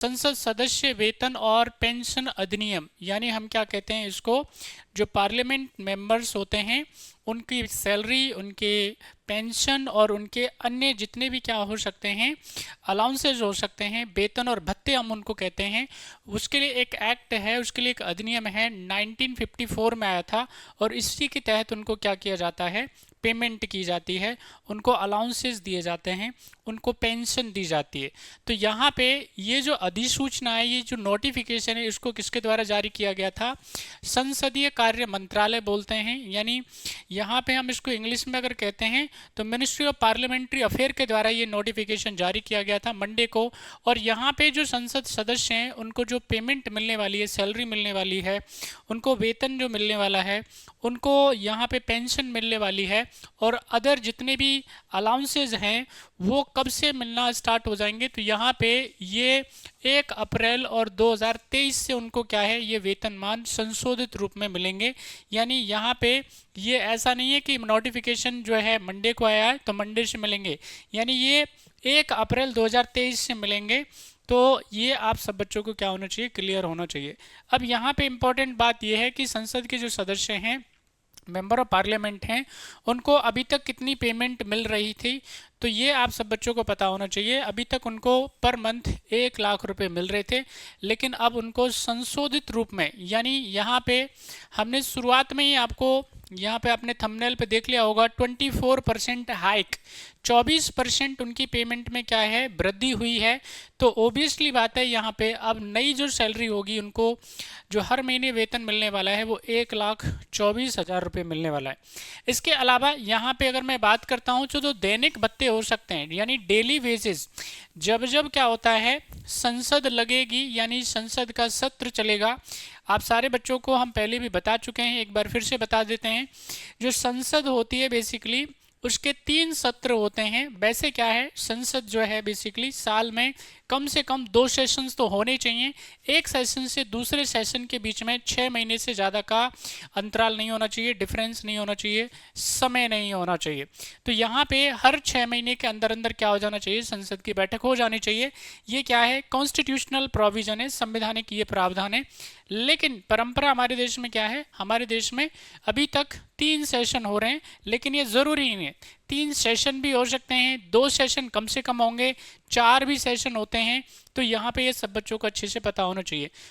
संसद सदस्य वेतन और पेंशन अधिनियम, यानी हम क्या कहते हैं इसको, जो पार्लियामेंट मेंबर्स होते हैं उनकी सैलरी, उनके पेंशन और उनके अन्य जितने भी क्या हो सकते हैं, अलाउंसेज हो सकते हैं, वेतन और भत्ते हम उनको कहते हैं, उसके लिए एक एक्ट है, उसके लिए एक अधिनियम है, 1954 में आया था। और इसी के तहत उनको क्या किया जाता है, पेमेंट की जाती है, उनको अलाउंसेस दिए जाते हैं, उनको पेंशन दी जाती है। तो यहाँ पे ये जो अधिसूचना है, ये जो नोटिफिकेशन है, इसको किसके द्वारा जारी किया गया था, संसदीय कार्य मंत्रालय बोलते हैं, यानी यहाँ पे हम इसको इंग्लिश में अगर कहते हैं तो मिनिस्ट्री ऑफ पार्लियामेंट्री अफेयर के द्वारा ये नोटिफिकेशन जारी किया गया था मंडे को। और यहाँ पे जो संसद सदस्य हैं उनको जो पेमेंट मिलने वाली है, सैलरी मिलने वाली है, उनको वेतन जो मिलने वाला है, उनको यहाँ पे पेंशन मिलने वाली है, और अदर जितने भी अलाउंसेज हैं वो कब से मिलना स्टार्ट हो जाएंगे, तो यहाँ पे ये 1 अप्रैल और 2023 से उनको क्या है, ये वेतनमान संशोधित रूप में मिलेंगे। यानी यहाँ पे ये ऐसा नहीं है कि नोटिफिकेशन जो है मंडे को आया है तो मंडे से मिलेंगे, यानी ये 1 अप्रैल 2023 से मिलेंगे। तो ये आप सब बच्चों को क्या होना चाहिए, क्लियर होना चाहिए। अब यहाँ पे इम्पोर्टेंट बात यह है कि संसद के जो सदस्य हैं, मेंबर ऑफ पार्लियामेंट हैं, उनको अभी तक कितनी पेमेंट मिल रही थी, तो ये आप सब बच्चों को पता होना चाहिए। अभी तक उनको पर मंथ 1 लाख रुपए मिल रहे थे, लेकिन अब उनको संशोधित रूप में, यानी यहाँ पे हमने शुरुआत में ही आपको, यहाँ पे आपने थंबनेल पे देख लिया होगा, 24% हाइक, 24% उनकी पेमेंट में क्या है, वृद्धि हुई है। तो ओबियसली बात है, यहाँ पे अब नई जो सैलरी होगी उनको, जो हर महीने वेतन मिलने वाला है, वो 1,24,000 रुपये मिलने वाला है। इसके अलावा यहाँ पे अगर मैं बात करता हूँ जो दैनिक भत्ते हो सकते हैं, यानी डेली वेजेस, जब जब क्या होता है, संसद लगेगी, यानी संसद का सत्र चलेगा। आप सारे बच्चों को हम पहले भी बता चुके हैं, एक बार फिर से बता देते हैं। जो संसद होती है बेसिकली, उसके 3 सत्र होते हैं। वैसे क्या है, संसद जो है बेसिकली साल में कम से कम 2 सेशंस तो होने चाहिए। एक सेशन से दूसरे सेशन के बीच में 6 महीने से ज़्यादा का अंतराल नहीं होना चाहिए, डिफरेंस नहीं होना चाहिए, समय नहीं होना चाहिए। तो यहाँ पे हर 6 महीने के अंदर अंदर क्या हो जाना चाहिए, संसद की बैठक हो जानी चाहिए। ये क्या है, कॉन्स्टिट्यूशनल प्रोविजन है, संवैधानिक ये प्रावधान है। लेकिन परंपरा हमारे देश में क्या है, हमारे देश में अभी तक 3 सेशन हो रहे हैं, लेकिन ये ज़रूरी नहीं है, 3 सेशन भी हो सकते हैं, 2 सेशन कम से कम होंगे, 4 भी सेशन होते हैं। तो यहाँ पे ये सब बच्चों को अच्छे से पता होना चाहिए।